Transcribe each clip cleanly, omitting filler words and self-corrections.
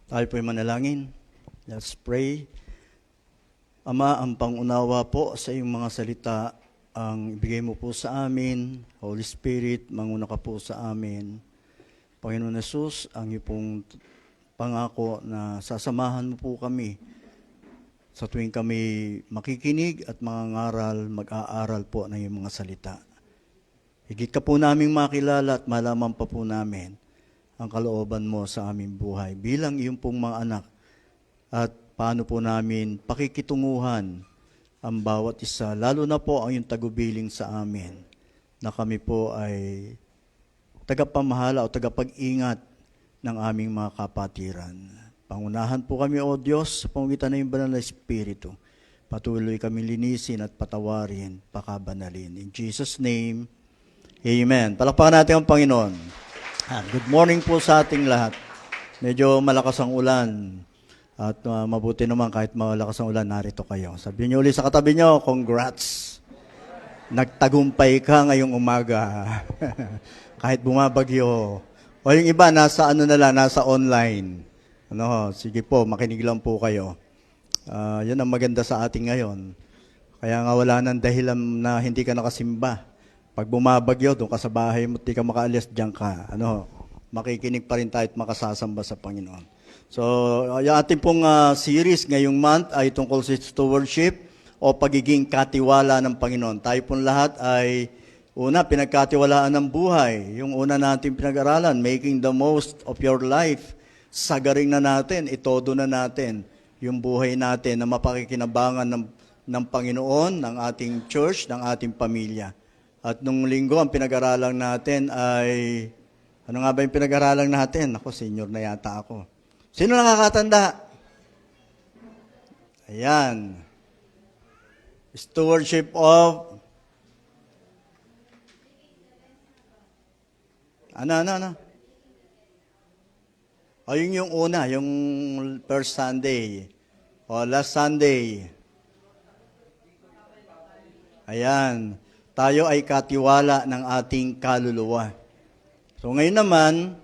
Tayo po'y manalangin. Let's pray. Ama, ang pangunawa po sa iyong mga salita, ang ibigay mo po sa amin. Holy Spirit, manguna ka po sa amin. Panginoon Jesus, ang iyong pangako na sasamahan mo po kami sa tuwing kami makikinig at mangangaral, mag-aaral po ng iyong mga salita. Higit ka po naming makilala at malaman pa po namin ang kalooban mo sa aming buhay bilang iyong pong mga anak at paano po namin pakikitunguhan ang bawat isa, lalo na po ang iyong tagubiling sa amin na kami po ay tagapamahala o tagapag-ingat ng aming mga kapatiran. Pangunahan po kami, O Diyos, sa pamamagitan ng iyong banal na Espiritu. Patuloy kami linisin at patawarin, pakabanalin. In Jesus' name, Amen. Palakpakan natin ang Panginoon. Good morning po sa ating lahat. Medyo malakas ang ulan at mabuti naman kahit malakas ang ulan, narito kayo. Sabihin niyo ulit sa katabi niyo, congrats. Nagtagumpay ka ngayong umaga. Kahit bumabagyo. O yung iba, nasa nasa online. Sige po, makinig lang po kayo. Yan ang maganda sa ating ngayon. Kaya nga wala nang dahilan na hindi ka nakasimba. Pag bumabagyo, doon ka sa bahay mo, di ka makaalis, diyan ka. Makikinig pa rin tayo at makasasamba sa Panginoon. So, yung ating pong series ngayong month ay tungkol sa stewardship o pagiging katiwala ng Panginoon. Tayo pong lahat ay, pinagkatiwalaan ng buhay. Yung una natin pinag-aralan, making the most of your life. Sagaring na natin, itodo na natin yung buhay natin na mapakikinabangan ng Panginoon, ng ating church, ng ating pamilya. At nung linggo, ang pinag-aralan natin ay, ano nga ba yung pinag-aralan natin? Ako, senior na yata ako. Sino nakakatanda? Ayan. Stewardship of... Ano? Yun yung una, yung first Sunday. Last Sunday. Ayan. Tayo ay katiwala ng ating kaluluwa. So ngayon naman,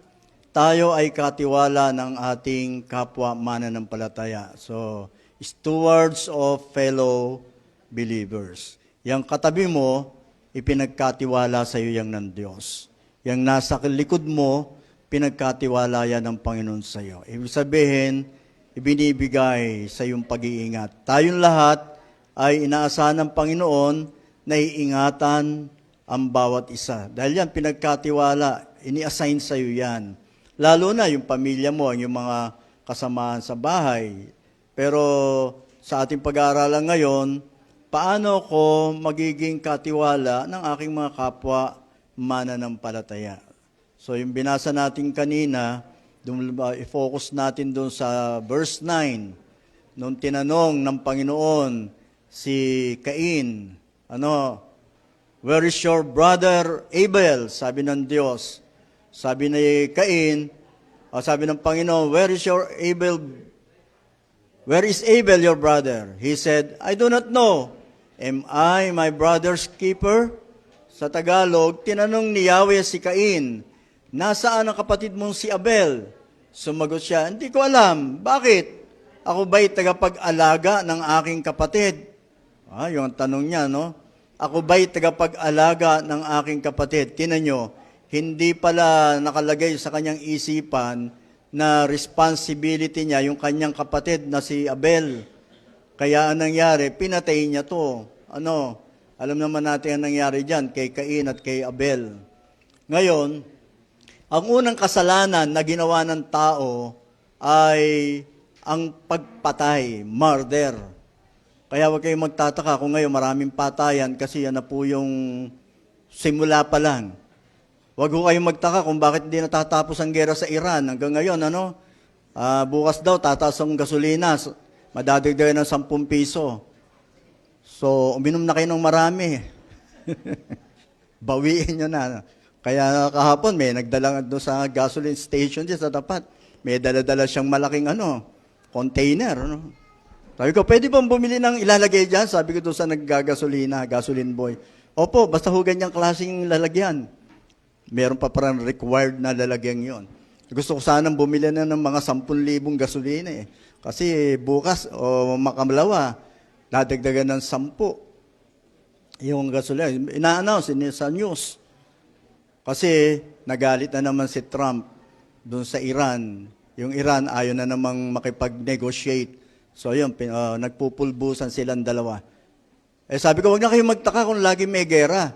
tayo ay katiwala ng ating kapwa mananampalataya. So, stewards of fellow believers. Yang katabi mo, ipinagkatiwala sa iyo yang ng Diyos. Yang nasa likod mo, pinagkatiwala yan ng Panginoon sa iyo. Ibig sabihin, ibinibigay sa iyong pag-iingat. Tayong lahat ay inaasahan ng Panginoon na iingatan ang bawat isa. Dahil yan, pinagkatiwala, ini-assign sa iyo yan. Lalo na yung pamilya mo, yung mga kasamahan sa bahay. Pero sa ating pag-aaralan ngayon, paano ko magiging katiwala ng aking mga kapwa mananampalataya? So yung binasa natin kanina, i-focus natin doon sa verse 9. Nung tinanong ng Panginoon si Cain, where is your brother Abel? Sabi ng Diyos. Sabi ni Cain, sabi ng Panginoon, where is Abel your brother? He said, I do not know. Am I my brother's keeper? Sa Tagalog, tinanong ni Yahweh si Cain, nasaan ang kapatid mong si Abel? Sumagot siya, hindi ko alam. Bakit? Ako ba'y tagapag-alaga ng aking kapatid? Yung tanong niya, Ako ba'y tagapag-alaga ng aking kapatid? Tingnan nyo, hindi pala nakalagay sa kanyang isipan na responsibility niya yung kanyang kapatid na si Abel. Kaya anong nangyari? Pinatay niya to. Alam naman natin ang nangyari dyan kay Cain at kay Abel. Ngayon, ang unang kasalanan na ginawa ng tao ay ang pagpatay, murder. Kaya huwag kayong magtataka kung ngayon maraming patayan kasi yan na po yung simula pa lang. Huwag ho kayong magtaka kung bakit hindi natatapos ang gera sa Iran. Hanggang ngayon, bukas daw tataas ang gasolina, madadagdagan ng 10 piso. So, uminom na kayo ng marami. Bawiin nyo na. Kaya kahapon, may nagdala doon sa gasoline station dyan sa tapat. May dala-dala siyang malaking container. Sabi ko, pwede bang bumili ng ilalagay dyan? Sabi ko doon sa naggagasolina, gasoline boy. Opo, basta ho ganyang klaseng lalagyan. Meron pa parang required na lalagyan yon. Gusto ko sanang bumili na ng mga 10,000 gasolina eh. Kasi bukas o makamalawa, dadagdagan ng 10 yung gasolina. Ina-announce sa news. Kasi nagalit na naman si Trump doon sa Iran. Yung Iran ayaw na namang makipag-negotiate. So yun, nagpupulbusan silang dalawa. Sabi ko, wag na kayo magtaka kung lagi may gera.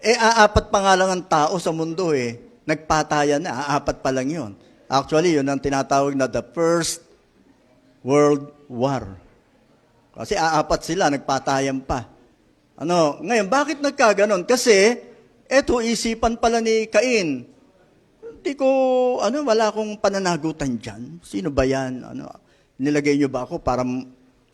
Aapat pa nga lang ang tao sa mundo eh. Nagpatayan na, aapat pa lang yun. Actually, yun ang tinatawag na the First World War. Kasi aapat sila, nagpatayan pa. Ngayon, bakit nagkaganon? Kasi, eto, isipan pala ni Cain. Hindi ko, wala akong pananagutan dyan. Sino ba yan? Nilagay niyo ba ako para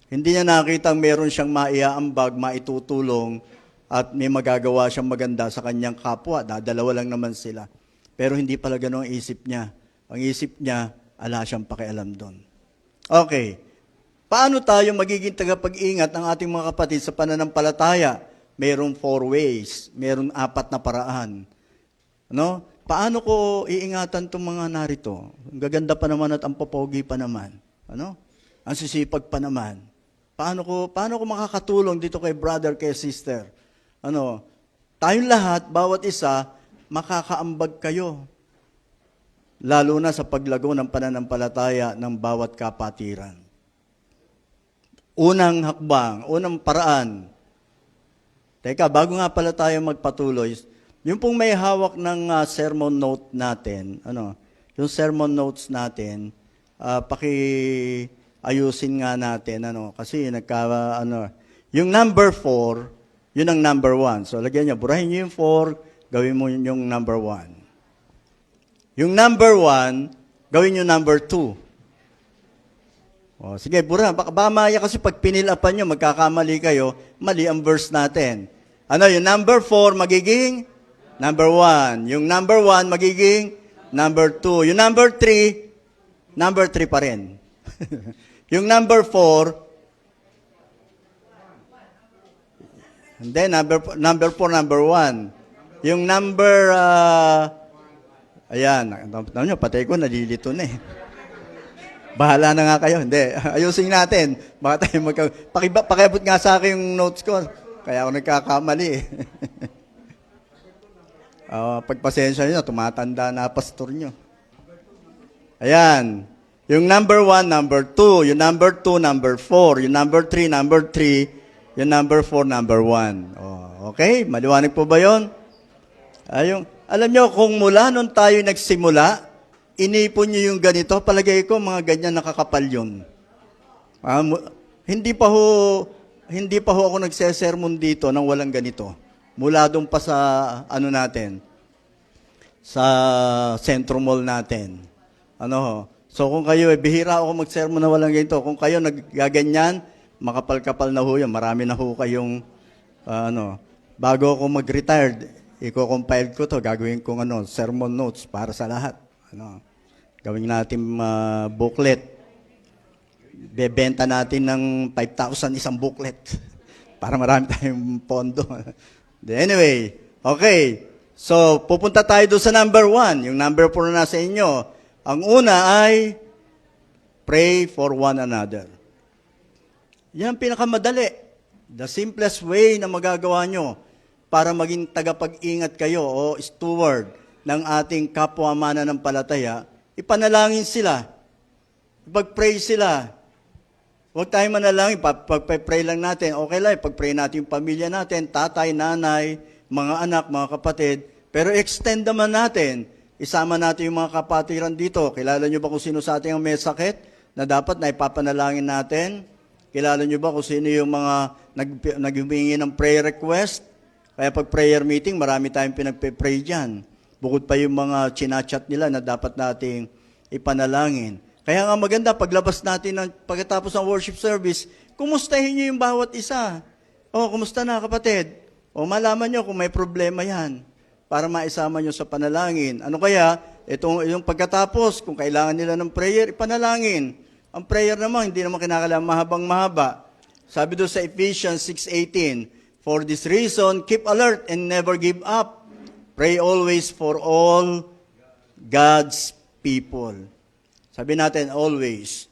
hindi niya nakita meron siyang maiaambag, maitutulong, at may magagawa siyang maganda sa kanyang kapwa. Dalawa lang naman sila. Pero hindi pala ganun ang isip niya. Ang isip niya, ala siyang pakialam doon. Okay. Paano tayo magiging tagapag-ingat ng ating mga kapatid sa pananampalataya? Mayroong 4 ways. Mayroong 4 na paraan. Paano ko iingatan itong mga narito? Ang gaganda pa naman at ang popogi pa naman. Ang sisipag pa naman. Paano ko makakatulong dito kay brother, kay sister? Tayong lahat, bawat isa, makakaambag kayo. Lalo na sa paglago ng pananampalataya ng bawat kapatiran. Unang hakbang, unang paraan. Teka, bago nga pala tayo magpatuloy, yung pong may hawak ng sermon note natin, yung sermon notes natin, ayusin nga natin, kasi yung number 4, yun ang number 1. So, lagyan nyo, burahin nyo yung 4, gawin mo yung number 1. Yung number 1, gawin nyo number 2. Sige, bura, baka maya kasi pag pinilapan nyo, magkakamali kayo, mali ang verse natin. Yung number 4, magiging number 1. Yung number 1, magiging number 2. Yung number 3 pa rin. Yung number 4, and then number 4, number 1. Yung number, ayan, alam nyo, patay ko, nalilito na eh. Bahala na nga kayo. Hindi, ayusin natin. Baka tayo pakiabot nga sa akin yung notes ko. Kaya ako nagkakamali eh. Pagpasensya nyo, tumatanda na pastor nyo. Ayan. Yung number 1, number 2. Yung number 2, number 4. Yung number 3, number 3. Yung number 4, number 1. Okay? Maliwanag po ba yun? Alam nyo, kung mula nung tayo nagsimula, inipon nyo yung ganito, palagay ko, mga ganyan nakakapal yun. Hindi pa ho ako nagsesermon dito nang walang ganito. Mula doon pa sa, natin, sa Centro Mall natin. So kung kayo, bihira ako magsermon na walang ganito. Kung kayo naggaganyan, makapal-kapal na ho yan. Marami na ho kayong, bago ako mag-retired, i-compile ko to, gagawin kong sermon notes para sa lahat. Gawin natin booklet. Bebenta natin ng 5,000 isang booklet para marami tayong pondo. Anyway, okay. So, pupunta tayo doon sa number 1. Yung number 4 na nasa inyo. Ang una ay pray for one another. Yan ang pinakamadali. The simplest way na magagawa nyo para maging tagapag-ingat kayo o steward ng ating kapwa mananampalataya, ipanalangin sila. Ipag-pray sila. Huwag tayo manalangin, pag-pray lang natin. Okay lang, pag-pray natin yung pamilya natin, tatay, nanay, mga anak, mga kapatid. Pero extend naman natin. Isama natin yung mga kapatiran dito. Kilala nyo ba kung sino sa ating ang may sakit na dapat na ipapanalangin natin? Kilala nyo ba kung sino yung mga naghumingi ng prayer request? Kaya pag prayer meeting, marami tayong pinagpe-pray dyan. Bukod pa yung mga chinachat nila na dapat nating ipanalangin. Kaya nga maganda, paglabas natin pagkatapos ng worship service, kumustahin nyo yung bawat isa. Kumusta na kapatid? Malaman nyo kung may problema yan para maisama nyo sa panalangin. Kaya, yung pagkatapos, kung kailangan nila ng prayer, ipanalangin. Ang prayer naman, hindi naman kinakailangan mahabang mahaba. Sabi doon sa Ephesians 6:18, for this reason, keep alert and never give up. Pray always for all God's people. Sabi natin, always.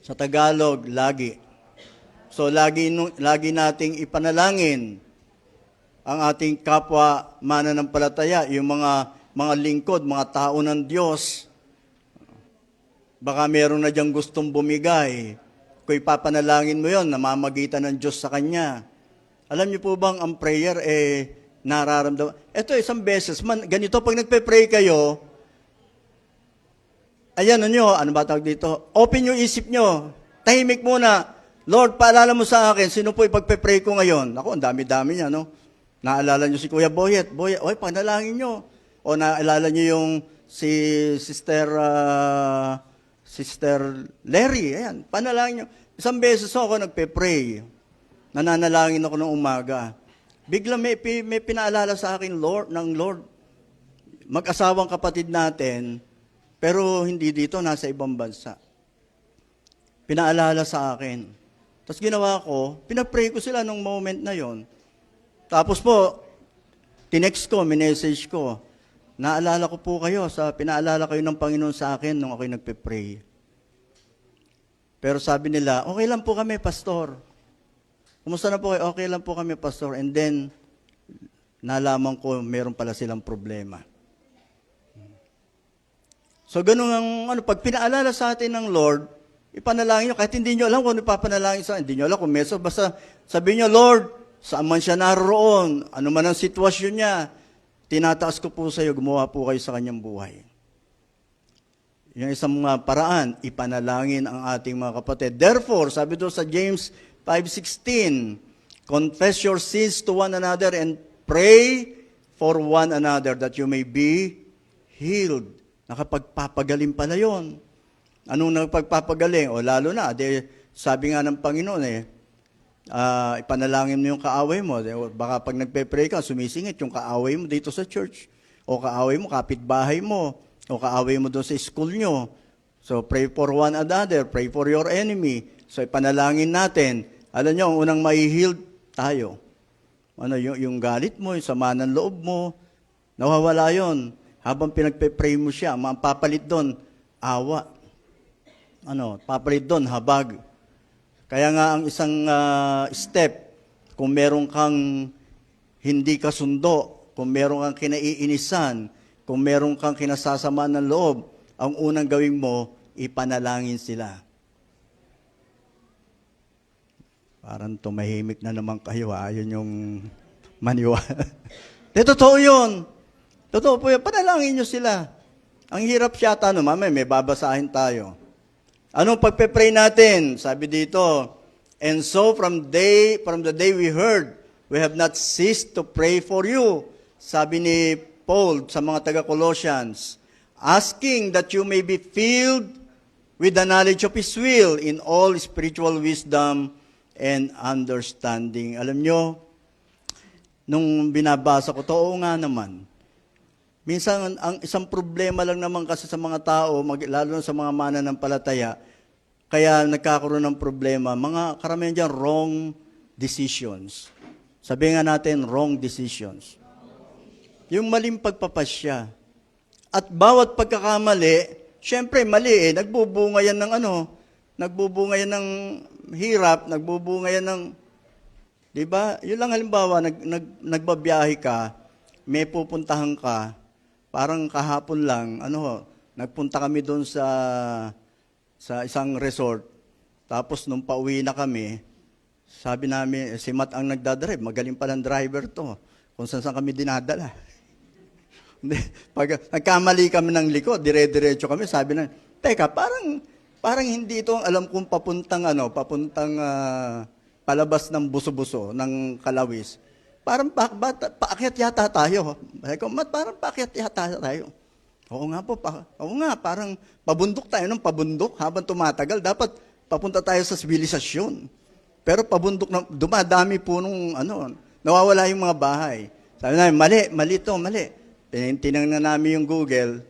Sa Tagalog, lagi. So, lagi nating ipanalangin ang ating kapwa mananampalataya, yung mga lingkod, mga tao ng Diyos. Baka meron na diyang gustong bumigay. Kung ipapanalangin mo yon, namamagitan ng Diyos sa Kanya. Alam niyo po bang ang prayer, nararamdaman? Ito, isang beses, ganito, pag nagpe-pray kayo, ayan ano ba tawag dito? Open yung isip nyo. Tahimik muna. Lord, paalala mo sa akin, sino po ipagpe-pray ko ngayon? Ako, ang dami-dami niya, no? Naalala nyo si Kuya Boyet. Boyet, oy, panalangin nyo. O naalala nyo yung si Sister Larry. Ayan, panalangin nyo. Isang beses ako nagpe-pray. Nananalangin ako ng umaga. Bigla may pinaalala sa akin, ng Lord. Mag-asawang kapatid natin, pero hindi dito, nasa ibang bansa. Pinaalala sa akin. Tapos ginawa ko, pinapray ko sila nung moment na yon. Tapos po, tinext ko, minessage ko, naalala ko po kayo, pinaalala kayo ng Panginoon sa akin nung ako'y nagpe-pray. Pero sabi nila, okay lang po kami, Pastor. Kumusta na po kayo? Okay lang po kami, Pastor. And then, nalaman ko, meron pala silang problema. So, ganun ang, pag pinaalala sa atin ng Lord, ipanalangin nyo, kahit hindi nyo alam kung ipapanalangin sa atin, hindi nyo alam kung meso, basta sabihin nyo, Lord, saan man siya naroon, ano man ang sitwasyon niya, tinataas ko po sa iyo, gumawa po kayo sa kanyang buhay. Yung isang paraan, ipanalangin ang ating mga kapatid. Therefore, sabi doon sa James 5:16, confess your sins to one another and pray for one another that you may be healed. Nakapagpapagaling pala yun. Anong nagpagpapagaling? O lalo na, sabi nga ng Panginoon ipanalangin mo yung kaaway mo. Baka pag nagpe-pray ka, sumisingit yung kaaway mo dito sa church. O kaaway mo, kapitbahay mo. O kaaway mo doon sa school nyo. So pray for one another, pray for your enemy. So ipanalangin natin. Alam nyo, ang unang mai-healed tayo. Yung galit mo, yung sama ng loob mo, nawawala yon. Habang pinagpe-pray mo siya, mapapalit doon, awa. Papalit doon, habag. Kaya nga ang isang step, kung meron kang hindi kasundo, kung meron kang kinaiinisan, kung meron kang kinasasama ng loob, ang unang gawin mo, ipanalangin sila. Parang tumahimik na naman kayo, yun yung maniwala. Totoo yun. Totoo po yun. Panalangin nyo sila. Ang hirap siyata, mamaya may babasahin tayo. Anong pagpe-pray natin? Sabi dito, and so from the day we heard, we have not ceased to pray for you. Sabi ni Paul sa mga taga-Colossians, asking that you may be filled with the knowledge of His will in all spiritual wisdom and understanding. Alam nyo, nung binabasa ko, oo nga naman. Minsan, ang isang problema lang naman kasi sa mga tao, lalo na sa mga mananampalataya, kaya nagkakaroon ng problema, mga karamihan dyan, wrong decisions. Sabihin nga natin, wrong decisions. Yung maling pagpapasya. At bawat pagkakamali, syempre mali nagbubunga yan ng nagbubunga yan ng hirap, nagbubunga yan ng, di ba? Yun lang halimbawa, nagbabiyahe ka, may pupuntahan ka, parang kahapon lang, nagpunta kami doon sa isang resort. Tapos nung pauwi na kami, sabi namin, si Matt ang nagdadrive, magaling palang driver to. Kung saan kami dinadala. Pag nagkamali kami ng likod, dire-diretso kami, sabi na, teka, parang hindi ito alam kong papuntang palabas ng buso-buso, ng Kalawis. Parang paakyat yata tayo. Parang paakyat yata tayo. Oo nga, parang pabundok tayo ng pabundok habang tumatagal. Dapat papunta tayo sa sibilisasyon. Pero pabundok na, dumadami po nung nawawala yung mga bahay. Sabi namin, mali to. Tinignan namin yung Google.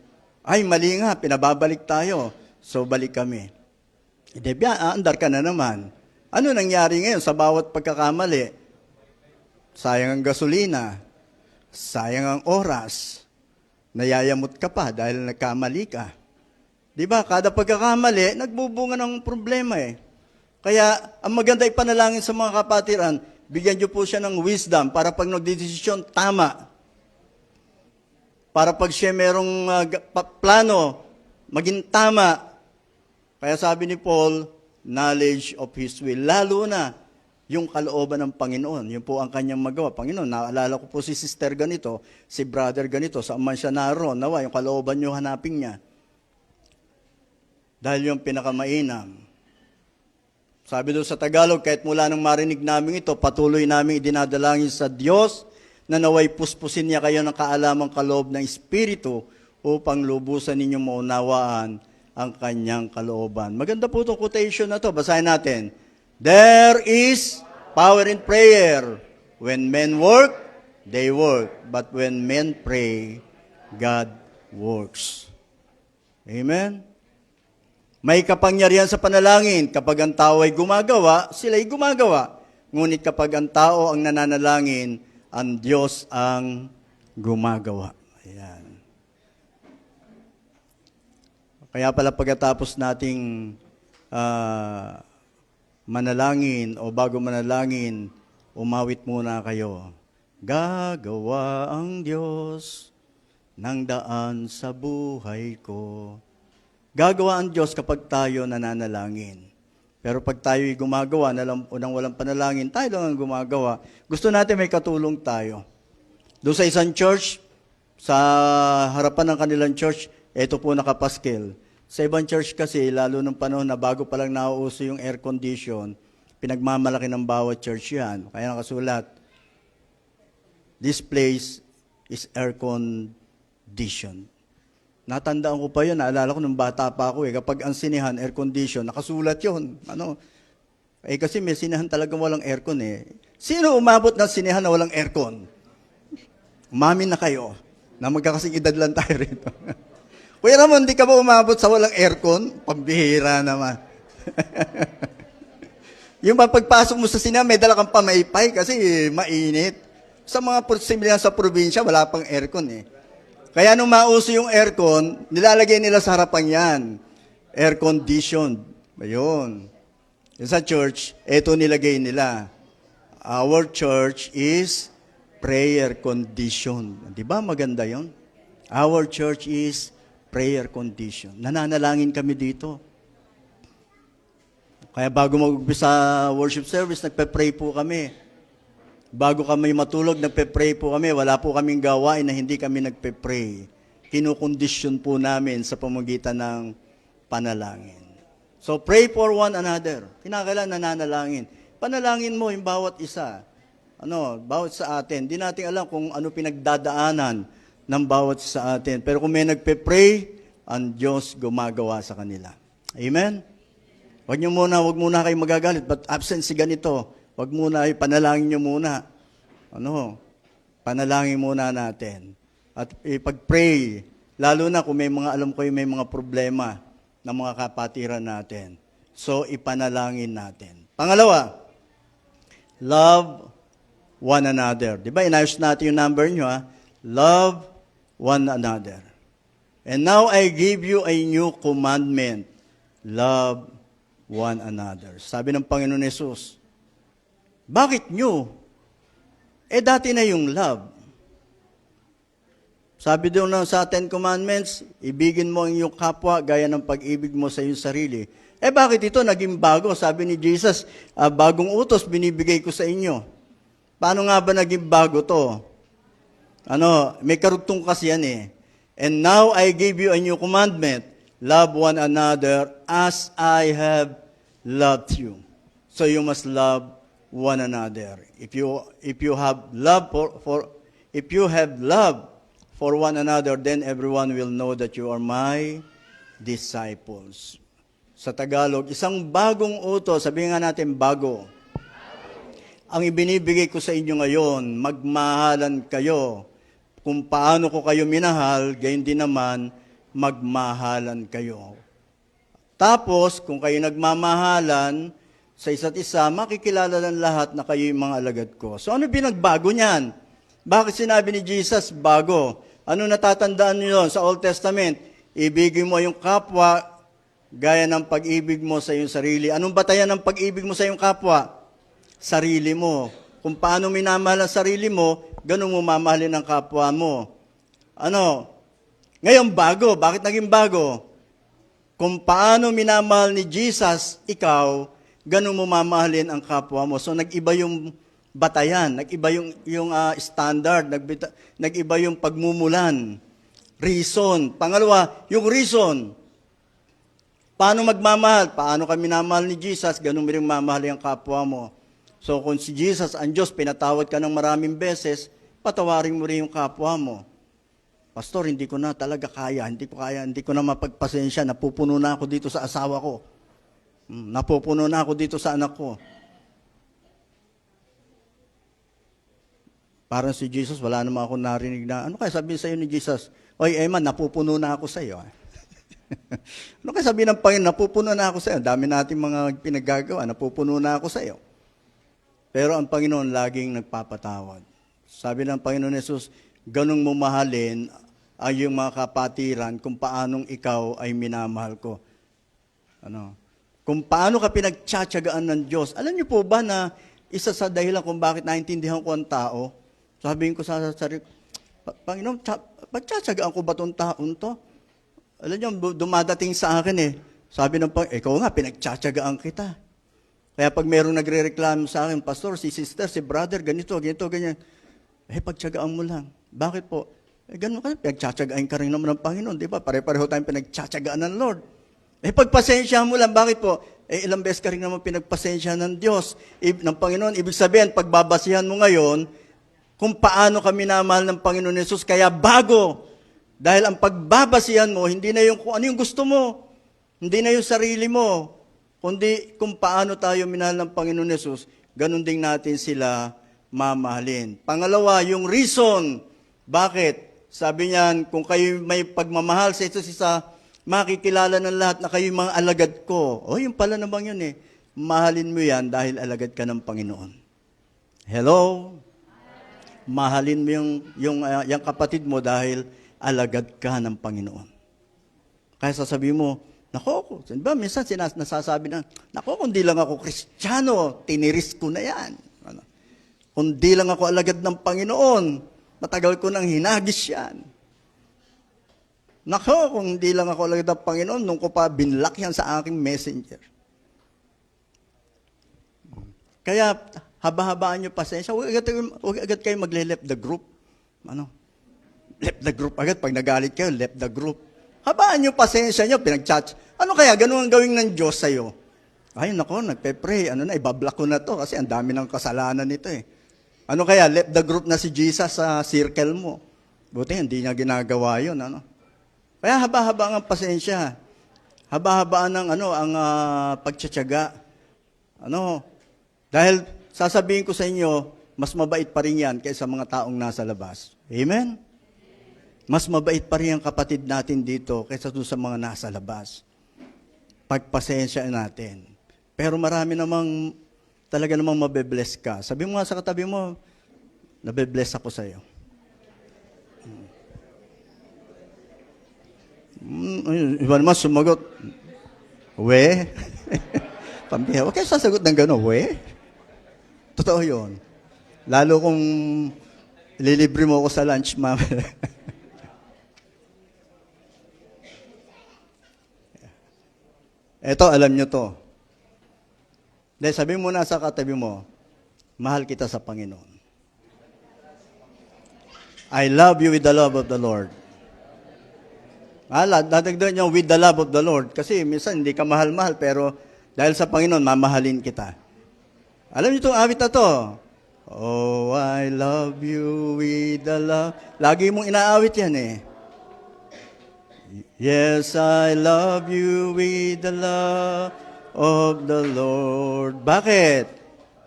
Ay, mali nga, pinababalik tayo. So, balik kami. Andar ka na naman. Ano nangyari ngayon sa bawat pagkakamali? Sayang ang gasolina, sayang ang oras, nayayamot ka pa dahil nagkamali ka. Di ba? Kada pagkakamali, nagbubunga ng problema eh. Kaya, ang maganda ipanalangin sa mga kapatiran, bigyan niyo po siya ng wisdom para pag nagdedesisyon, tama. Para pag siya merong plano, maging tama. Kaya sabi ni Paul, knowledge of His will. Lalo na, yung kalooban ng Panginoon. Yun po ang kanyang magawa. Panginoon, naalala ko po si sister ganito, si brother ganito, saan man siya naroon, nawa, yung kalooban nyo hanapin niya. Dahil yung pinakamainam. Sabi doon sa Tagalog, kahit mula nang marinig namin ito, patuloy namin idinadalangin sa Diyos na naway puspusin niya kayo ng kaalamang kaloob ng Espiritu upang lubusan ninyong maunawaan ang kanyang kalooban. Maganda po itong quotation na to. Basahin natin. There is power in prayer. When men work, they work. But when men pray, God works. Amen? May kapangyarihan sa panalangin. Kapag ang tao ay gumagawa, sila'y gumagawa. Ngunit kapag ang tao ang nananalangin, ang Diyos ang gumagawa. Ayan. Kaya pala pagkatapos nating manalangin o bago manalangin, umawit muna kayo. Gagawa ang Diyos ng daan sa buhay ko. Gagawa ang Diyos kapag tayo nananalangin. Pero pag tayo'y gumagawa, unang walang panalangin, tayo lang ang gumagawa. Gusto natin may katulong tayo. Doon sa isang church, sa harapan ng kanilang church, ito po nakapaskil. Sa ibang church kasi, lalo nung panahon na bago pa lang nauuso yung air condition, pinagmamalaki ng bawat church yan. Kaya nakasulat, this place is air conditioned. Natandaan ko pa yun, naalala ko nung bata pa ako kapag ang sinihan, air condition, nakasulat yun. Kasi may sinihan talagang walang aircon eh. Sino umabot ng sinihan na walang aircon? Umamin na kayo, na magkakasing edad lang tayo rito. Kuya Ramon, di ka ba umabot sa walang aircon? Pambihira naman. Yung pagpasok mo sa sinihan, may dala kang pamaypay kasi mainit. Sa mga similihan sa probinsya, wala pang aircon eh. Kaya nung mauso yung aircon, nilalagay nila sa harapan yan. Air conditioned. Ayun. Sa church, eto nilagay nila. Our church is prayer conditioned. Di ba maganda yon? Our church is prayer conditioned. Nananalangin kami dito. Kaya bago mag-umpisa worship service, nagpe-pray po kami. Bago kami matulog, nagpe-pray po kami. Wala po kaming gawain na hindi kami nagpe-pray. Kinukondisyon po namin sa pamamagitan ng panalangin. So, pray for one another. Kinakailangan nananalangin. Panalangin mo yung bawat isa. Bawat sa atin. Di natin alam kung ano pinagdadaanan ng bawat sa atin. Pero kung may nagpe-pray, ang Diyos gumagawa sa kanila. Amen? Wag muna kayo magagalit. But absent si ganito. Wag muna, panalangin nyo muna. Panalangin muna natin. At ipag-pray, lalo na kung alam ko may mga problema ng mga kapatiran natin. So, ipanalangin natin. Pangalawa, love one another. Di ba, inayos natin yung number nyo, ha? Love one another. And now I give you a new commandment. Love one another. Sabi ng Panginoon Yesus, bakit nyo? Dati na yung love. Sabi doon sa Ten Commandments, ibigin mo ang iyong kapwa gaya ng pag-ibig mo sa iyong sarili. Bakit ito naging bago? Sabi ni Jesus, bagong utos binibigay ko sa inyo. Paano nga ba naging bago to? May karugtong kasi yan eh. And now I give you a new commandment. Love one another as I have loved you. So you must love one another. If you have love for one another, then everyone will know that you are my disciples. Sa Tagalog, isang bagong utos, sabihin nga natin bago. Ang ibinibigay ko sa inyo ngayon, magmahalan kayo. Kung paano ko kayo minahal, gayon din naman, magmahalan kayo. Tapos, kung kayo nagmamahalan sa isa't isa, makikilala ng lahat na kayo yung mga alagad ko. So ano binagbago niyan? Bakit sinabi ni Jesus bago? Ano natatandaan niyo yun sa Old Testament? Ibigin mo yung kapwa gaya ng pag-ibig mo sa iyong sarili. Anong batayan ng pag-ibig mo sa iyong kapwa? Sarili mo. Kung paano minamahal ang sarili mo, ganun mo mamahalin ang kapwa mo. Ano? Ngayon bago. Bakit naging bago? Kung paano minamahal ni Jesus, ikaw, ganun mo mamahalin ang kapwa mo. So nag-iba yung batayan, nag-iba yung standard, nag-iba yung pagmumulan. Reason. Pangalawa, yung reason. Paano magmamahal? Paano ka minamahal ni Jesus, ganun mo rin mamahalin ang kapwa mo. So kung si Jesus, ang Diyos, pinatawad ka ng maraming beses, patawarin mo rin yung kapwa mo. Pastor, hindi ko na talaga kaya, hindi ko na mapagpasensya, napupuno na ako dito sa asawa ko. Napupuno na ako dito sa anak ko. Parang si Jesus, wala naman ako narinig na, ano kaya sabihin sa iyo ni Jesus? Oy, Emma, napupuno na ako sa iyo. Ano kaya sabihin ng Panginoon, napupuno na ako sa iyo. Dami nating mga pinaggagawa, napupuno na ako sa iyo. Pero ang Panginoon laging nagpapatawad. Sabi ng Panginoon Jesus, ganung mo mahalin ang iyong mga kapatiran kung paanong ikaw ay minamahal ko. Ano? Kung paano ka pinagtsatsagaan ng Diyos. Alam niyo po ba na isa sa dahilan kung bakit naintindihan ko ang tao, sabihin ko sa sarili, Panginoon, pagtsatsagaan ko ba itong taon to? Alam niyo, dumadating sa akin Sabi ng Panginoon, ikaw nga, pinagtsatsagaan kita. Kaya pag mayroong nagre-reklamo sa akin, Pastor, si sister, si brother, ganito, ganyan. Pagtsagaan mo lang. Bakit po? Ganun ka, pinagtsatsagain ka rin naman ng Panginoon, di ba? Pare-pareho tayong pinagtsatsagaan ng Lord. Pagpasensya mo lang. Bakit po? Ilang beses ka rin naman pinagpasensya ng Diyos, ng Panginoon. Ibig sabihin, pagbabasihan mo ngayon, kung paano ka minamahal ng Panginoon Jesus, kaya bago. Dahil ang pagbabasihan mo, hindi na yung kung ano yung gusto mo. Hindi na yung sarili mo. Kundi kung paano tayo minahal ng Panginoon Jesus, ganun din natin sila mamahalin. Pangalawa, yung reason. Bakit? Sabi niyan, kung kayo may pagmamahal sa isa't isa, makikilala ng lahat na kayo mga alagad ko. Yung pala naman yun Mahalin mo yan dahil alagad ka ng Panginoon. Hello? Mahalin mo yung kapatid mo dahil alagad ka ng Panginoon. Kaya sasabihin mo, nako, ba minsan nasasabi na, nako, kung di lang ako Kristiyano, tiniris ko na yan. Kung di lang ako alagad ng Panginoon, matagal ko nang hinagis yan. Nako, kung di lang ako alagad ng Panginoon, nung ko pa binlock yan sa aking messenger. Kaya, haba-habaan nyo pasensya, huwag agad kayo magle-left the group. Left the group agad. Pag nagalit kayo, left the group. Habaan nyo pasensya nyo, pinag-chat. Ano kaya, ganun ang gawin ng Diyos sa'yo? Ay, nako, nagpe-pray. Ibablock ko na to kasi ang dami ng kasalanan nito Ano kaya, left the group na si Jesus sa circle mo. Buti, hindi niya ginagawa yun. Kaya haba-habaan ang pasensya. Haba-habaan ng ang pagtsatsaga. Dahil sasabihin ko sa inyo, mas mabait pa rin yan kaysa mga taong nasa labas. Amen? Mas mabait pa rin ang kapatid natin dito kaysa doon sa mga nasa labas. Pagpasensya natin. Pero marami namang, talaga namang mabe-bless ka. Sabi mo nga sa katabi mo, nabe-bless ako sa iyo. Iba naman sumagot, we? Pambiha, huwag kayo sasagot ng gano'n, we? Totoo yun. Lalo kung lilibre mo ako sa lunch, ma'am. Eto, alam nyo to. Dahil sabi mo na sa katabi mo, mahal kita sa Panginoon. I love you with the love of the Lord. Dadagdagan niyo with the love of the Lord. Kasi minsan hindi ka mahal-mahal, pero dahil sa Panginoon, mamahalin kita. Alam niyo itong awit na to? Oh, I love you with the love. Lagi mong inaawit yan Yes, I love you with the love of the Lord. Bakit?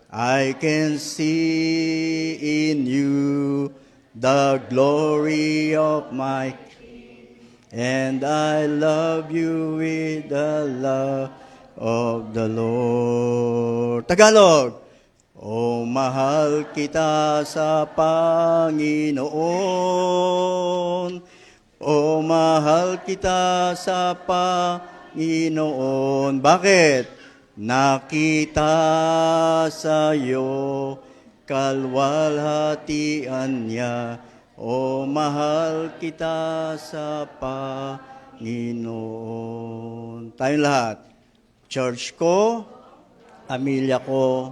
I can see in you the glory of my King, and I love you with the love of the Lord. Tagalog. O mahal kita sa Panginoon. O mahal kita sa Panginoon. Bakit? Nakita sa iyo kalwalhatian niya. O mahal kita sa Panginoon. Tayong lahat. Church ko, pamilya ko,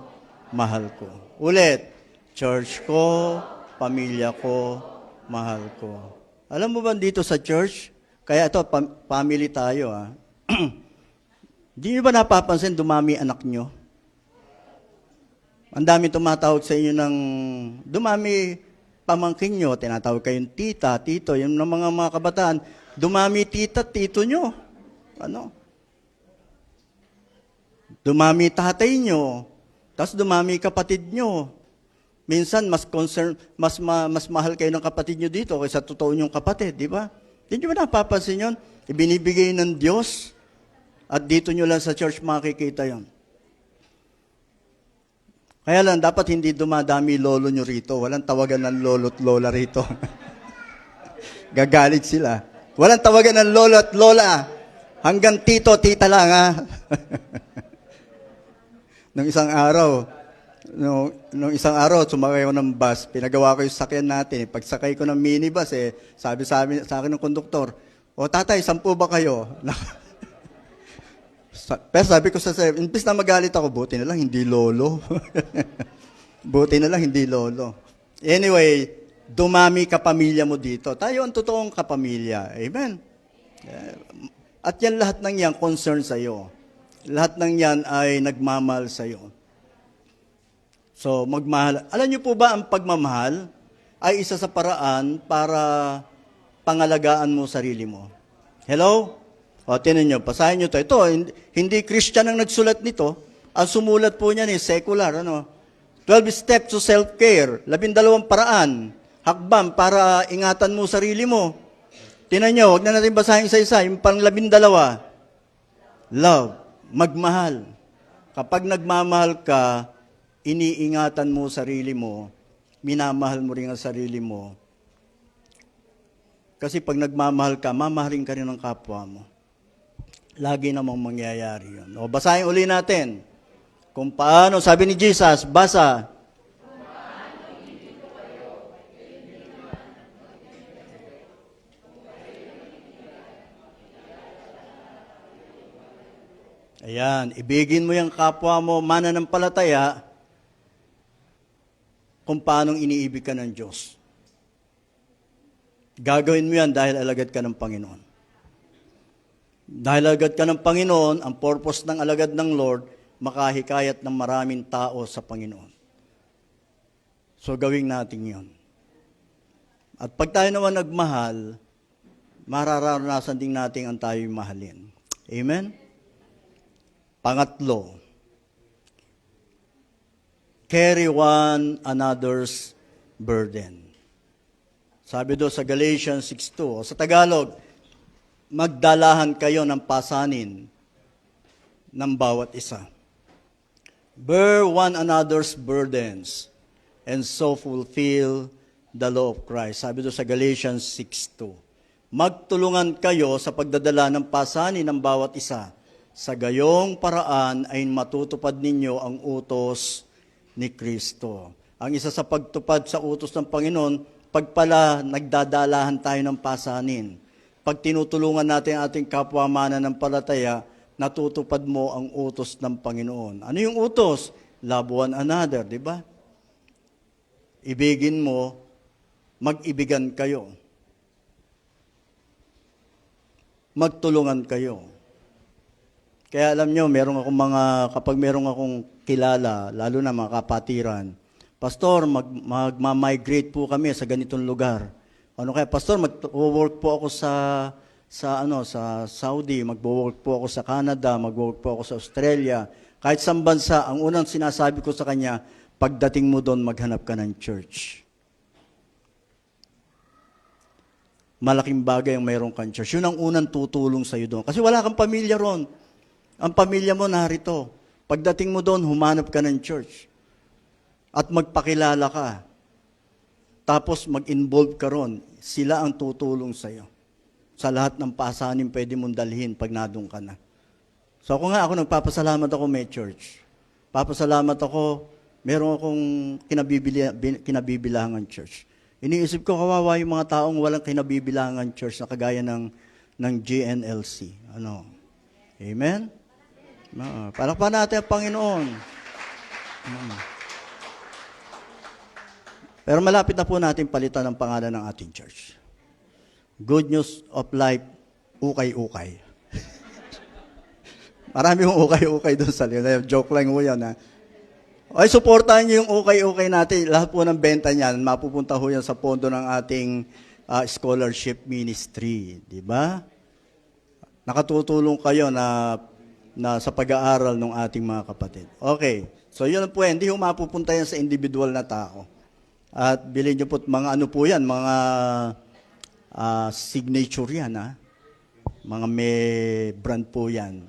mahal ko. Ulit. Church ko, pamilya ko, mahal ko. Alam mo ba dito sa church? Kaya ito, family tayo. Di nyo ba napapansin dumami anak nyo? Ang dami tumatawag sa inyo ng dumami pamangkin nyo. Tinatawag kayong tita, tito, yung mga kabataan. Dumami tita, tito nyo. Ano? Dumami tatay nyo. Tapos dumami kapatid nyo. Minsan, mas mahal kayo ng kapatid nyo dito kaysa totoo nyong kapatid, di ba? Hindi nyo ba napapansin yun? Ibinibigay ng Diyos at dito nyo lang sa church makikita yon. Kaya lang, dapat hindi dumadami lolo nyo rito. Walang tawagan ng lolo at lola rito. Gagalit sila. Walang tawagan ng lolo at lola. Hanggang tito, tita lang, ha? Nung isang araw, sumakay ako ng bus, pinagawa ko yung sakyan natin. Pagsakay ko ng minibus, sabi sa akin ng konduktor, o tatay, 10 ba kayo? Pero sabi ko imbis na magalit ako, buti na lang, hindi lolo. Buti na lang, hindi lolo. Anyway, dumami kapamilya mo dito. Tayo ang totoong kapamilya. Amen? At yan lahat ng yan, concern sa'yo. Lahat ng yan ay nagmamahal sa'yo. So, magmahal. Alam niyo po ba, ang pagmamahal ay isa sa paraan para pangalagaan mo sarili mo. Hello? O, tinan nyo, basahin nyo to. Ito, hindi Christian ang nagsulat nito. Ang sumulat po niyan secular. 12 steps to self-care. 12 paraan. Hakbang para ingatan mo sarili mo. Tinan nyo, huwag na natin basahin isa-isa. Yung pang 12. Love. Magmahal. Kapag nagmamahal ka, iniingatan mo sarili mo, minamahal mo rin ang sarili mo. Kasi pag nagmamahal ka, mamahalin ka rin ng kapwa mo. Lagi namang mangyayari yun. O, basahin uli natin. Kung paano, sabi ni Jesus, basa. Ayan, ibigin mo yung kapwa mo, mananampalataya, kung paanong iniibig ka ng Diyos. Gagawin mo yan dahil alagad ka ng Panginoon. Dahil alagad ka ng Panginoon, ang purpose ng alagad ng Lord, makahikayat ng maraming tao sa Panginoon. So gawin natin yon. At pag tayo naman nagmahal, mararanasan din natin ang tayo'y mahalin. Amen? Pangatlo, carry one another's burden. Sabi do sa Galatians 6:2, sa Tagalog, magdalahan kayo ng pasanin ng bawat isa. Bear one another's burdens and so fulfill the law of Christ. Sabi do sa Galatians 6:2, magtulungan kayo sa pagdadala ng pasanin ng bawat isa. Sa gayong paraan ay matutupad ninyo ang utos ni Kristo. Ang isa sa pagtupad sa utos ng Panginoon, pag pala nagdadalahan tayo ng pasanin, pag tinutulungan natin ang ating kapwa mananampalataya, natutupad mo ang utos ng Panginoon. Ano yung utos? Love one another, di ba? Ibigin mo, mag-ibigan kayo. Magtulungan kayo. Kaya alam nyo, kapag meron akong kilala, lalo na mga kapatiran, Pastor, magma-migrate po kami sa ganitong lugar. Ano kaya, Pastor, mag-work po ako sa Saudi, mag-work po ako sa Canada, mag-work po ako sa Australia. Kahit sa bansa, ang unang sinasabi ko sa kanya, pagdating mo doon, maghanap ka ng church. Malaking bagay ang mayroong kang church. Yun ang unang tutulong sa iyo doon. Kasi wala kang pamilya ron. Ang pamilya mo narito. Pagdating mo doon, humanap ka ng church. At magpakilala ka. Tapos mag-involve ka ron. Sila ang tutulong sa iyo. sa lahat ng pasanin pwede mong dalhin pag nadung ka na. So ako nagpapasalamat ako may church. Papasalamat ako, meron akong kinabibilangan church. Iniisip ko, kawawa yung mga taong walang kinabibilangan church na kagaya ng GNLC. Ano? Amen? Palakpakan natin ang Panginoon. Pero malapit na po natin palitan ang pangalan ng ating church. Good News of Life, ukay-ukay. Marami yung ukay-ukay doon sa live. Joke lang mo yan, ha? Ay, supportahan niyo yung ukay-ukay natin. Lahat po ng benta niyan, mapupunta ho yan sa pondo ng ating scholarship ministry. Di ba? Nakatutulong kayo na sa pag-aaral ng ating mga kapatid. Okay. So, yun po, hindi ho mapupunta yan sa individual na tao. At bilhin niyo po mga ano po yan, mga signature yan, ha? Mga may brand po yan.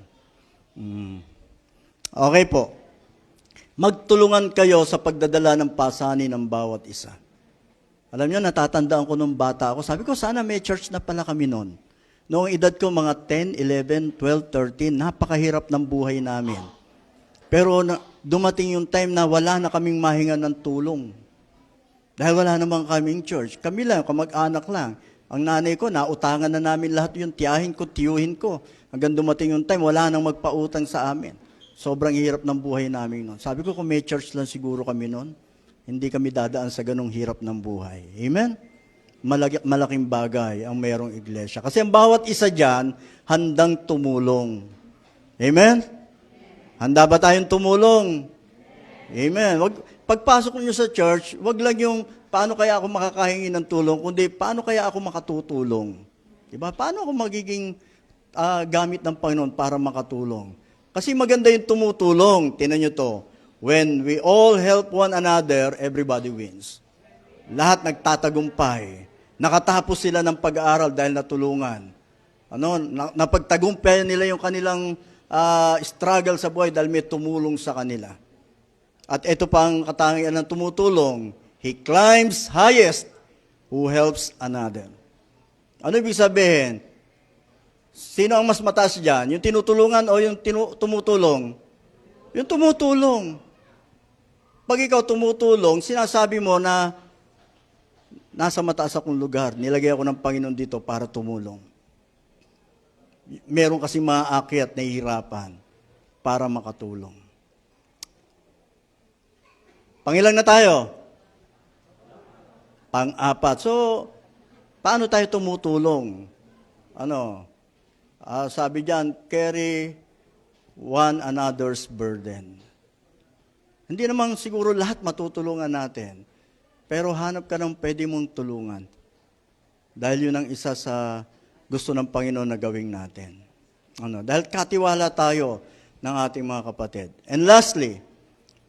Okay po. Magtulungan kayo sa pagdadala ng pasanin ng bawat isa. Alam niyo, natatandaan ko nung bata ako. Sabi ko, sana may church na pala kami noon. Noong edad ko mga 10, 11, 12, 13, napakahirap ng buhay namin. Pero dumating yung time na wala na kaming mahinga ng tulong. Dahil wala naman kaming church. Kami lang, kamag-anak lang. Ang nanay ko, nautangan na namin lahat yung tiyahin ko, tiyuhin ko. Hanggang dumating yung time, wala nang magpautang sa amin. Sobrang hirap ng buhay namin noon. Sabi ko, kung may church lang siguro kami noon, hindi kami dadaan sa ganong hirap ng buhay. Amen? Malaking bagay ang mayroong iglesia. Kasi ang bawat isa dyan, handang tumulong. Amen? Handa ba tayong tumulong? Amen. Pagpasok niyo sa church, wag lang yung paano kaya ako makakahingi ng tulong, kundi paano kaya ako makatutulong. Diba? Paano ako magiging gamit ng Panginoon para makatulong? Kasi maganda yung tumutulong. Tingnan nyo to. When we all help one another, everybody wins. Lahat nagtatagumpay. Nakatapos sila ng pag-aaral dahil natulungan. Napagtagumpay nila yung kanilang struggle sa buhay dahil may tumulong sa kanila. At ito pa ang katangian ng tumutulong. He climbs highest who helps another. Ano ibig sabihin? Sino ang mas mataas dyan? Yung tinutulungan o yung tumutulong? Yung tumutulong. Pag ikaw tumutulong, sinasabi mo na nasa mataas akong lugar, nilagay ako ng Panginoon dito para tumulong. Meron kasi maakyat na hirapan para makatulong. Pangilang na tayo? Pang-apat. So, paano tayo tumutulong? Sabi diyan, carry one another's burden. Hindi naman siguro lahat matutulungan natin. Pero hanap ka ng pwede mong tulungan. Dahil yun ang isa sa gusto ng Panginoon na gawing natin. Dahil katiwala tayo ng ating mga kapatid. And lastly,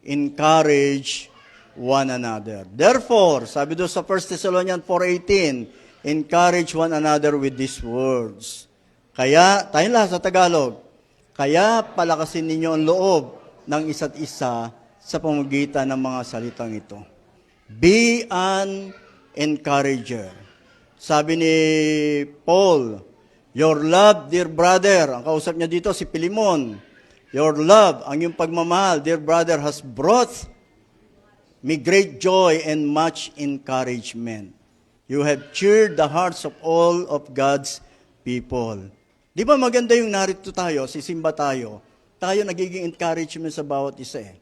encourage one another. Therefore, sabi doon sa 1 Thessalonians 4:18, encourage one another with these words. Kaya, tayo lahat sa Tagalog, kaya palakasin ninyo ang loob ng isa't isa sa pamamagitan ng mga salitang ito. Be an encourager. Sabi ni Paul, your love, dear brother, ang kausap niya dito si Pilimon, your love, ang iyong pagmamahal, dear brother, has brought me great joy and much encouragement. You have cheered the hearts of all of God's people. Di ba maganda yung narito tayo, sisimba tayo nagiging encouragement sa bawat isa eh.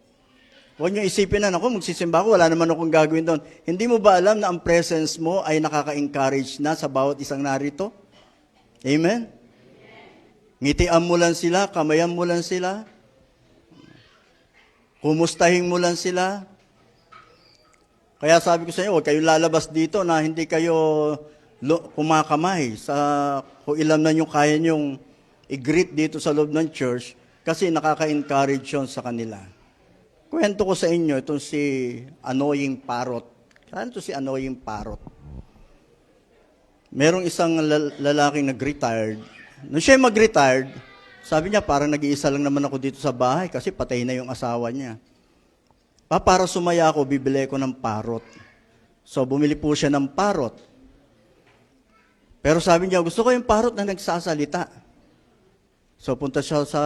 Huwag niyo isipin na, ako magsisimba ako, wala naman akong gagawin doon. Hindi mo ba alam na ang presence mo ay nakaka-encourage na sa bawat isang narito? Amen? Ngitian mo lang sila, kamayan mo lang sila, kumustahin mo lang sila. Kaya sabi ko sa inyo, huwag kayong lalabas dito na hindi kayo kumakamay kung ilan na yung kaya nyong i-greet dito sa loob ng church kasi nakaka-encourage yun sa kanila. Kwento ko sa inyo, itong si Annoying Parrot. Saan ito si Annoying Parrot? Merong isang lalaking nag-retired. Nung siya mag-retired, sabi niya, parang nag-iisa lang naman ako dito sa bahay kasi patay na yung asawa niya. Para sumaya ako, bibili ko ng parrot. So, bumili po siya ng parrot. Pero sabi niya, gusto ko yung parrot na nagsasalita. So punta siya sa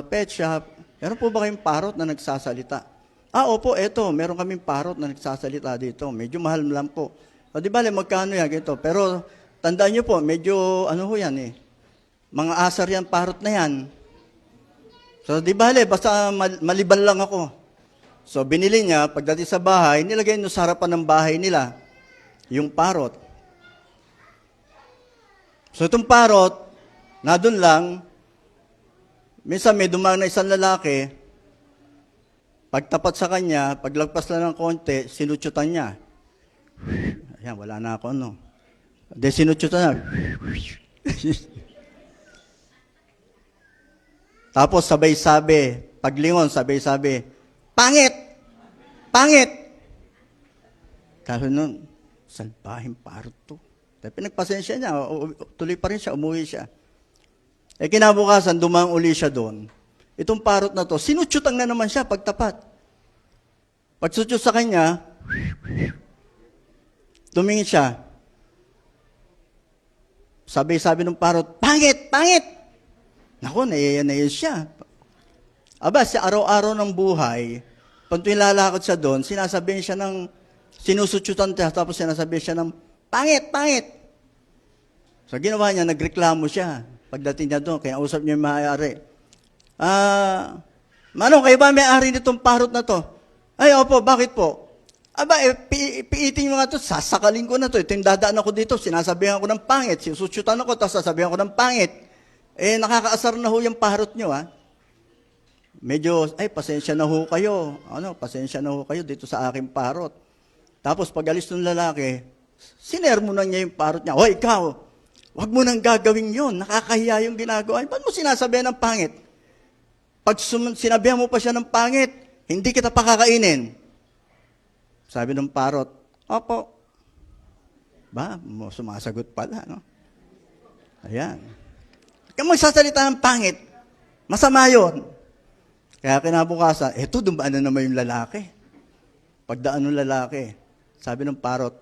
pet shop. Meron po ba kayong parrot na nagsasalita? Opo, eto, meron kaming parrot na nagsasalita dito. Medyo mahal lang po. O di bale, magkano yan, ganito. Pero tandaan niyo po, medyo ano ho yan eh. Mga asar yan, parrot na yan. So di bale, basta maliban lang ako. So binili niya, pagdating sa bahay, nilagay niyo sa harapan ng bahay nila, yung parrot. So itong parrot, na doon lang, minsan may dumaan na isang lalaki, pagtapat sa kanya, paglagpas lang ng konti, sinutyutan niya. Ayan, wala na ako, no? Then sinutyutan niya. Tapos sabay-sabi, paglingon, sabay-sabi, pangit! Pangit! Kasi nun, salbahing parrot to. Tapi pinagpasensya niya, tuloy pa rin siya, umuwi siya. Kinabukasan, dumang uli siya doon. Itong parrot na to, sinutyutang na naman siya pagtapat. Pagsutyut sa kanya, tumingin siya. Sabi ng parrot, pangit! Pangit! Naku, naiyan siya. Aba, sa araw-araw ng buhay, pag lalakad siya doon, sinasabihin siya ng, sinusutyutan siya, tapos sinasabihin siya ng, pangit! Pangit! So ginawa niya, nagreklamo siya. Pagdating niya doon, kinausap niya yung may-ari. Manong, kayo ba may-ari nitong parrot na to? Ay, opo, bakit po? Aba, piitin mo nga to, sasakalin ko na to. Ito yung dadaan ako dito, sinasabihan ko ng pangit. Sinusutyutan ako, tapos sasabihan ko ng pangit. Nakakaasar na ho yung parrot nyo, ha? Medyo, pasensya na ho kayo. Pasensya na ho kayo dito sa aking parrot. Tapos pag alis ng lalaki, sinermonan niya yung parrot niya. Hoy, ikaw! Huwag mo nang gagawin yun. Nakakahiya yung ginagawa. Ba't mo sinasabihan ng pangit? Pag sinabihan mo pa siya ng pangit, hindi kita pakakainin. Sabi ng parrot, opo. Sumasagot pala, no? Ayan. Kung magsasalita ng pangit, masama yun. Kaya kinabukasan, dumaan na naman yung lalaki. Pagdaan ng lalaki, sabi ng parrot,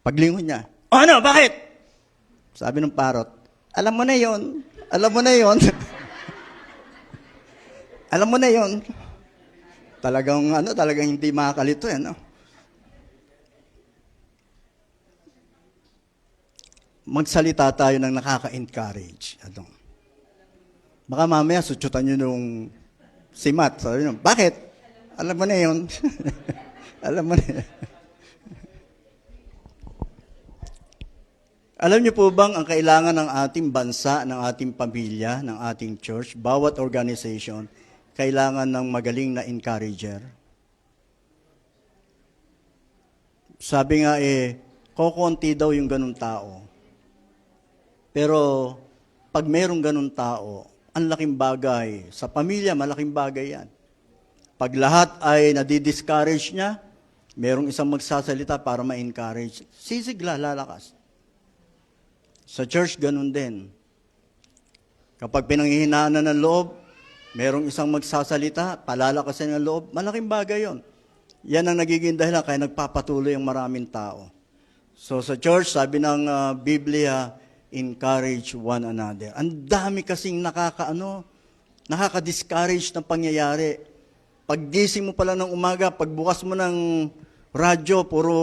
paglingon niya, ano, bakit? Sabi ng parrot, alam mo na yon. Alam mo na yon. Alam mo na yon. Talagang hindi makakalito yan, no? Magsalita tayo ng nakaka-encourage. Baka mamaya sutyutan nyo nung si Matt. Sabi nyo, bakit? Alam mo na yon. Alam mo na yun. Alam niyo po bang ang kailangan ng ating bansa, ng ating pamilya, ng ating church, bawat organization, kailangan ng magaling na encourager? Sabi nga kokonti daw yung ganun tao. Pero pag merong ganun tao, ang laking bagay. Sa pamilya, malaking bagay yan. Pag lahat ay nadidiscourage niya, merong isang magsasalita para ma-encourage. Sisigla, lalakas. Sa church, ganun din. Kapag pinanghihinaan na ng loob, merong isang magsasalita, palalakasin ng loob, malaking bagay yon. Yan ang nagiging dahilan kaya nagpapatuloy ang maraming tao. So sa church, sabi ng Biblia, encourage one another. Ang dami kasing nakaka-discourage ng pangyayari. Paggising mo pala ng umaga, pagbukas mo ng radyo, puro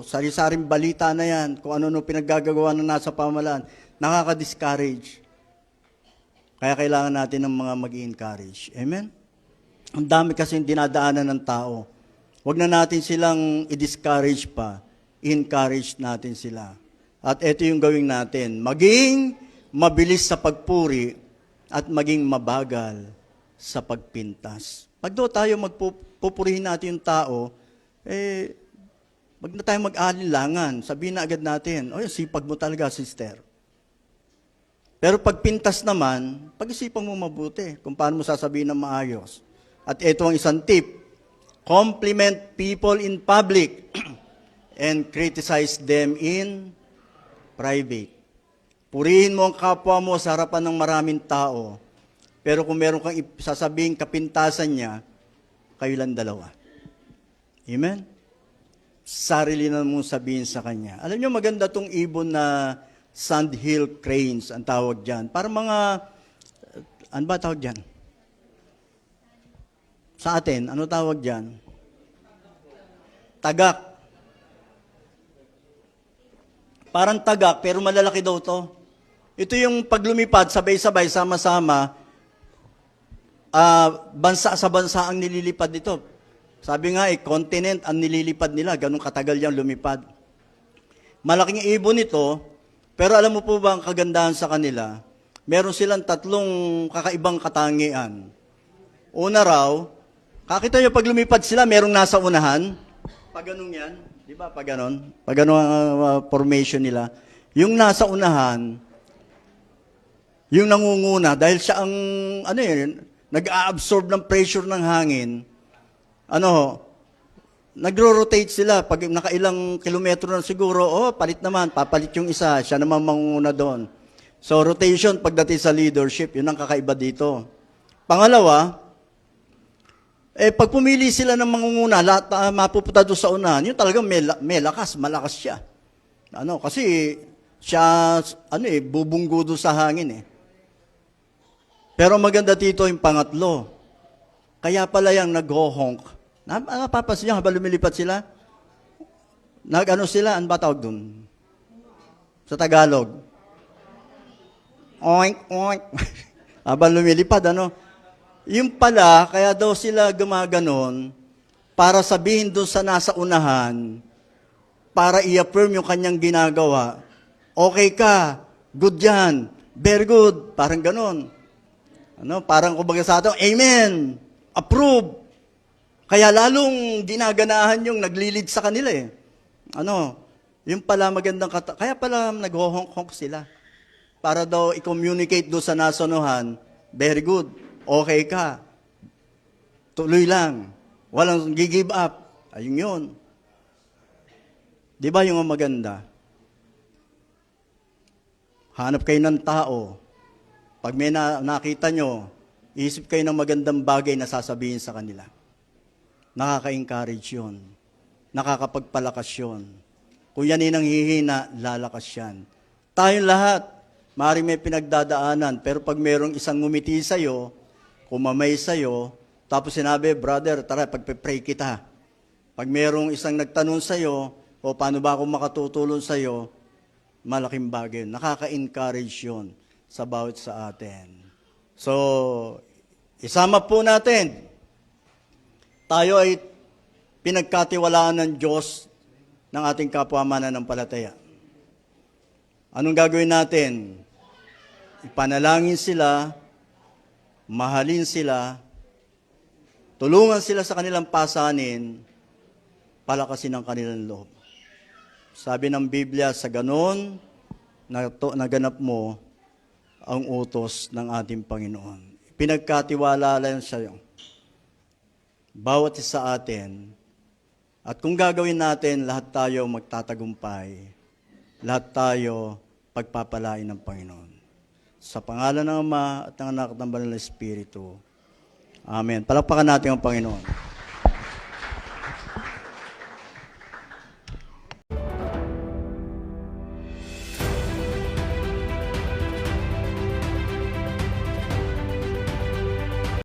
sari-saring balita na yan, kung ano pinaggagawa na nasa pamahalaan, nakaka-discourage. Kaya kailangan natin ng mga mag-encourage. Amen? Ang dami kasing dinadaanan ng tao. Huwag na natin silang i-discourage pa. I-encourage natin sila. At ito yung gawin natin. Maging mabilis sa pagpuri at maging mabagal sa pagpintas. Pag doon tayo magpupurihin natin yung tao, wag na tayo mag-alinlangan. Sabihin na agad natin, sipag mo talaga, sister. Pero pag pintas naman, pag-isipan mo mabuti kung paano mo sasabihin ng maayos. At ito ang isang tip. Compliment people in public and criticize them in private. Purihin mo ang kapwa mo sa harapan ng maraming tao. Pero kung meron kang sasabihin kapintasan niya, kayo lang dalawa. Amen? sarili na mong sabihin sa kanya. Alam niyo, maganda tong ibon na sandhill cranes, ang tawag dyan. Para mga, ano ba tawag dyan? Sa atin, ano tawag dyan? Tagak. Parang tagak, pero malalaki daw to. Ito yung paglumipad, sabay-sabay, sama-sama, bansa sa bansa ang nililipad nito. Sabi nga, continent ang nililipad nila, ganun katagal yung lumipad. Malaking ibon ito, pero alam mo po ba ang kagandahan sa kanila? Meron silang tatlong kakaibang katangian. Una raw, kakita nyo pag lumipad sila, merong nasa unahan. Pag ganun yan, di ba? Pag ganun. Pag ganun ang formation nila. Yung nasa unahan, yung nangunguna, dahil siya ang, nag-a-absorb ng pressure ng hangin, nagro-rotate sila. Pag nakailang kilometro na siguro, palit naman, papalit yung isa, siya naman mangunguna doon. So, rotation pagdating sa leadership, yun ang kakaiba dito. Pangalawa, pag pumili sila ng mangunguna, lahat mapupunta doon sa unahan, yun talagang may lakas, malakas siya. Kasi siya, bubunggo doon sa hangin Pero maganda dito yung pangatlo. Kaya pala yung nag-honk. Napapansin niyo, habang lumilipat sila, sila, ano ba tawag doon? Sa Tagalog. Oink, oink. Habang lumilipad, Yung pala, kaya daw sila gumaganon, para sabihin doon sa nasa unahan, para i-affirm yung kanyang ginagawa. Okay ka, good yan, very good, parang ganon. Parang kumbaga sa atin, amen, approve. Kaya lalong ginaganahan yung naglilid sa kanila Yung pala magandang kaya pala nag-honk-honk sila. Para daw i-communicate doon sa nasanuhan, very good, okay ka, tuloy lang, walang give up. Ayun yun. Di ba yung maganda? Hanap kayo ng tao. Pag may nakita nyo, isip kayo ng magandang bagay na sasabihin sa kanila. Nakaka-encourage yun. Nakakapagpalakas yun. Kung yan ang hihina, lalakas yan. Tayong lahat, maaaring may pinagdadaanan, pero pag mayroong isang ngumiti sa'yo, kumamay sa'yo, tapos sinabi, brother, tara, pagpe-pray kita. Pag mayroong isang nagtanong sa'yo, o paano ba ako makatutulong sa'yo, malaking bagay. Nakaka-encourage yun sa bawat sa atin. So, isama po natin. Tayo ay pinagkatiwalaan ng Diyos ng ating kapwa mananampalataya. Anong gagawin natin? Ipanalangin sila, mahalin sila, tulungan sila sa kanilang pasanin, palakasin ang kanilang loob. Sabi ng Biblia, sa ganon, naganap mo ang utos ng ating Panginoon. Pinagkatiwala lang siya yung bawat isa sa atin. At kung gagawin natin, lahat tayo magtatagumpay. Lahat tayo pagpapalain ng Panginoon. Sa pangalan ng Ama at ng Anak at ng Banal na Espiritu. Amen. Palakpakan natin ang Panginoon.